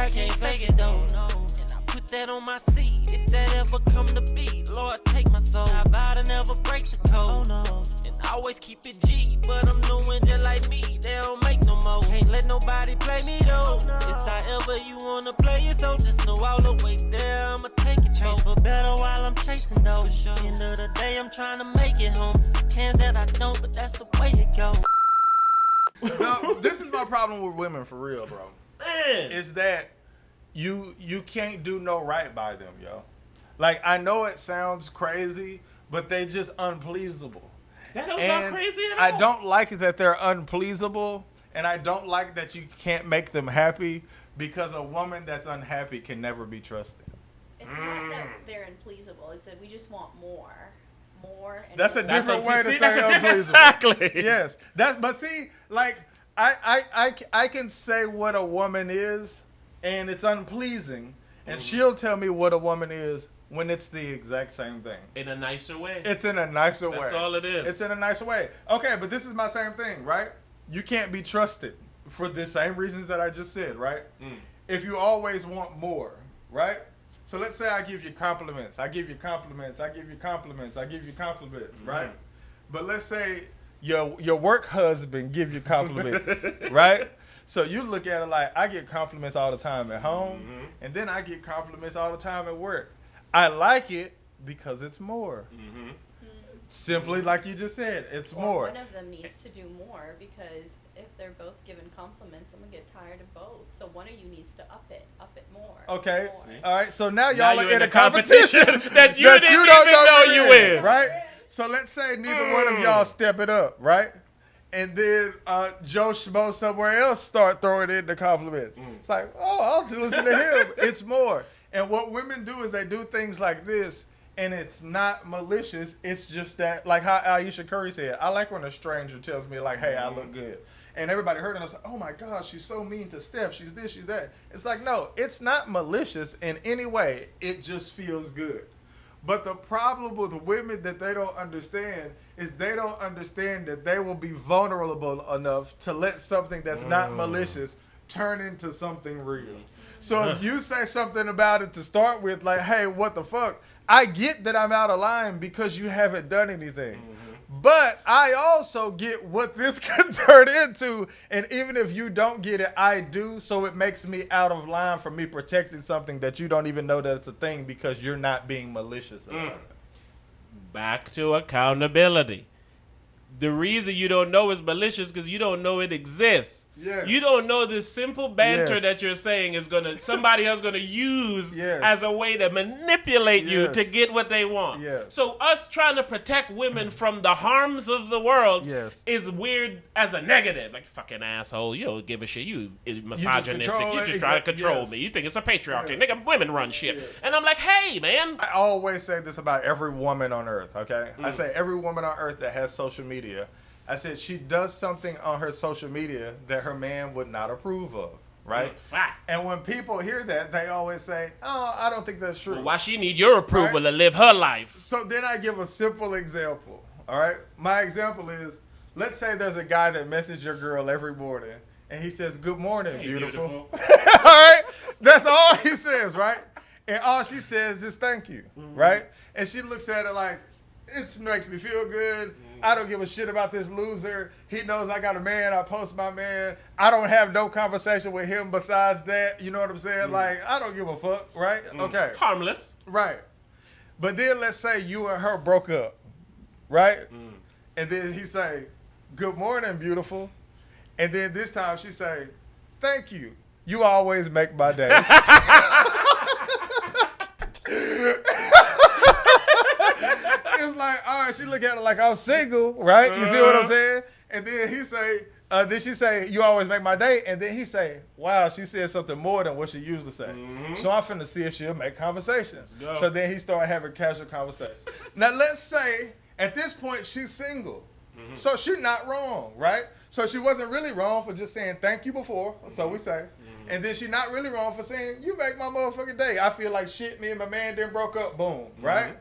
I can't fake it though. And I put that on my seed. If that ever come to be, Lord, take my soul. I vow to never break the code. And I always keep it G, but I'm doing just like me. They don't make no more. Can't let nobody play me though. It's however you wanna play it, so just know all the way there I'ma take it. Change for better while I'm chasing though. End of the day, I'm trying to make it home. There's a chance that I don't, but that's the way it goes. No, this is my problem with women for real, bro. Man. Is that you can't do no right by them, yo. Like, I know it sounds crazy, but they just unpleasable. That don't sound crazy at all. I don't like that they're unpleasable, and I don't like that you can't make them happy, because a woman that's unhappy can never be trusted. It's not that they're unpleasable. It's that we just want more. And That's a more. different way to say that's a different, unpleasable. exactly. Yes. But see, like, I can say what a woman is, and it's unpleasing, and she'll tell me what a woman is when it's the exact same thing. In a nicer way. It's in a nicer way. That's all it is. It's in a nicer way. Okay, but this is my same thing, right? You can't be trusted for the same reasons that I just said, right? If you always want more, right? So let's say I give you compliments. I give you compliments. I give you compliments. I give you compliments, right? But let's say your work husband give you compliments, right? So you look at it like, I get compliments all the time at home, and then I get compliments all the time at work. I like it because it's more. Simply like you just said, it's more. One of them needs to do more, because if they're both giving compliments, I'm gonna get tired of both. So one of you needs to up it more. Okay, more. all right. So now y'all you're are in in a a competition that you didn't even know you in. right? So let's say neither one of y'all step it up, right? And then Joe Schmo somewhere else start throwing in the compliments. It's like, oh, I'll just listen to him. It's more. And what women do is they do things like this, and it's not malicious. It's just that, like how Aisha Curry said, I like when a stranger tells me, like, hey, I look good. And everybody heard it, and I was like, oh my gosh, she's so mean to Steph. She's this, she's that. It's like, no, it's not malicious in any way. It just feels good. But the problem with women that they don't understand is they don't understand that they will be vulnerable enough to let something that's not malicious turn into something real. So if you say something about it to start with, like, hey, what the fuck? I get that I'm out of line because you haven't done anything. But I also get what this could turn into, and even if you don't get it, I do, so it makes me out of line for me protecting something that you don't even know that it's a thing because you're not being malicious about it. Back to accountability. The reason you don't know it's malicious because you don't know it exists. Yes. You don't know this simple banter Yes. that you're saying is somebody else gonna use Yes. as a way to manipulate you Yes. to get what they want. Yes. So us trying to protect women from the harms of the world Yes. is weird as a negative. Like, fucking asshole, you don't give a shit. You misogynistic. control You it. just try to control Yes. me. You think it's a patriarchy. Yes. Nigga, women run shit. Yes. And I'm like, hey, man. I always say this about every woman on earth, okay? I say every woman on earth that has social media, I said she does something on her social media that her man would not approve of, right? And when people hear that, they always say, oh, I don't think that's true. Well, why she need your approval Right. to live her life? So then I give a simple example, all right? My example is, let's say there's a guy that messages your girl every morning, and he says, good morning, Hey, beautiful. All right? That's all he says, right? And all she says is thank you, right? And she looks at it like, it makes me feel good. I don't give a shit about this loser. He knows I got a man. I post my man. I don't have no conversation with him besides that. You know what I'm saying? Like, I don't give a fuck, right? Okay. Harmless. Right. But then let's say you and her broke up, right? And then he say, good morning, beautiful. And then this time she say, thank you. You always make my day. It's like, all right, she look at it like I'm single, right? You feel what I'm saying? And then he say, then she say, you always make my day. And then he say, wow, she said something more than what she used to say. So I'm finna see if she'll make conversations. go. So then he started having casual conversations. Now let's say at this point she's single. So she's not wrong, right? So she wasn't really wrong for just saying thank you before. So we say. And then she not really wrong for saying, you make my motherfucking day. I feel like shit, me and my man then broke up, boom, right?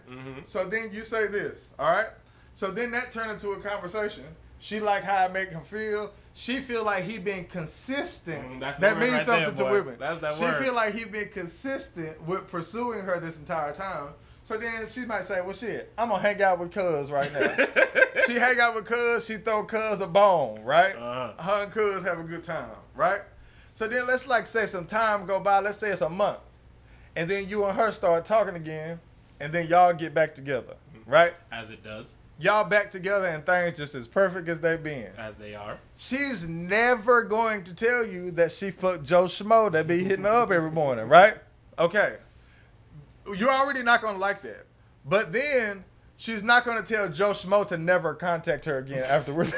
So then you say this, all right? So then that turned into a conversation. She like how I make him feel. she feel like he been consistent. That's the that word means right something there, to boy. women. That's that she word. feel like he been consistent with pursuing her this entire time. So then she might say, well, shit, I'm going to hang out with Cuz right now. She hang out with Cuz, she throw Cuz a bone, right? Her and Cuz have a good time, right? So then let's like say some time go by, let's say it's a month. And then you and her start talking again, and then y'all get back together, right? As it does. Y'all back together and things just as perfect as they been. As they are. She's never going to tell you that she fucked Joe Schmo that be hitting her up every morning, right? Okay. You're already not going to like that. But then she's not going to tell Joe Schmo to never contact her again afterwards.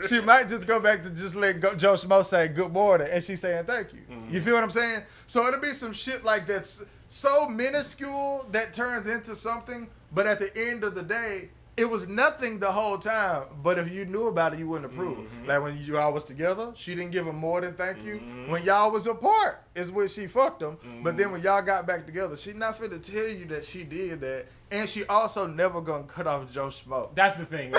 She might just go back to just let Joe Schmo say good morning and she's saying thank you. You feel what I'm saying? So it'll be some shit like that's so minuscule that turns into something, but at the end of the day, it was nothing the whole time, but if you knew about it, you wouldn't approve. Like when y'all was together, she didn't give him more than thank you. When y'all was apart, is when she fucked him. But then when y'all got back together, she not finna tell you that she did that. And she also never gonna cut off Joe Schmo. That's the thing.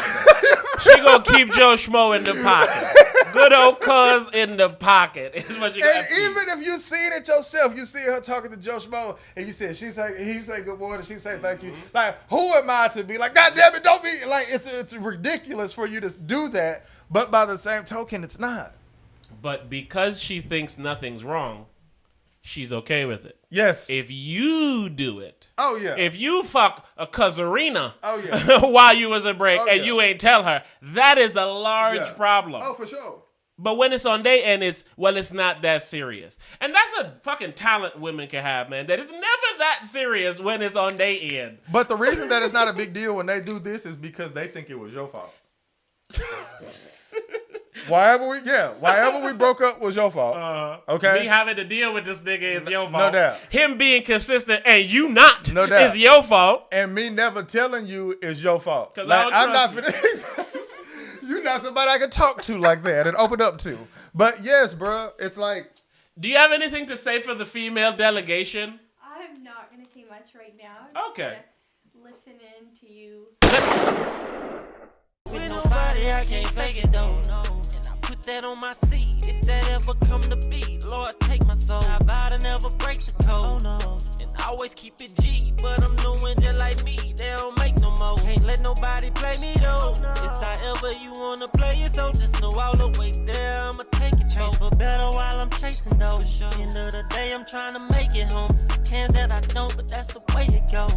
She gonna keep Joe Schmo in the pocket. Good old Cuz in the pocket is what you got. And even if you seen it yourself, you see her talking to Joe Schmo, and you said he say good morning, she say thank you. Like, who am I to be like, God damn it, don't be like, it's ridiculous for you to do that. But by the same token, it's not. But because she thinks nothing's wrong, she's okay with it. Yes. If you do it. Oh yeah. If you fuck a Cuzarina yeah. while you was a break and yeah. you ain't tell her, that is a large problem. Oh, for sure. But when it's on day end, it's not that serious. And that's a fucking talent women can have, man. That is never that serious when it's on day end. But the reason that it's not a big deal when they do this is because they think it was your fault. Whatever we broke up was your fault. Okay? Me having to deal with this nigga is your fault. No doubt. Him being consistent and you not No doubt. is your fault. And me never telling you is your fault. Because Like, I don't I'm trust not You're not somebody I can talk to like that and open up to. But yes, bro, it's like. Do you have anything to say for the female delegation? I'm not going to say much right now. I'm Okay. just gonna listen in to you. With nobody, I can't fake it though. And I put that on my seed. If that ever come to be, Lord, take my soul. I vow to never break the code. And I always keep it G, but I'm knowing just like me, they don't make no more. Can't let nobody play me though. It's however you wanna play it, so just know all the way there, I'ma take it. Change for better while I'm chasing though. End of the day, I'm trying to make it home. There's a chance that I don't, but that's the way it goes.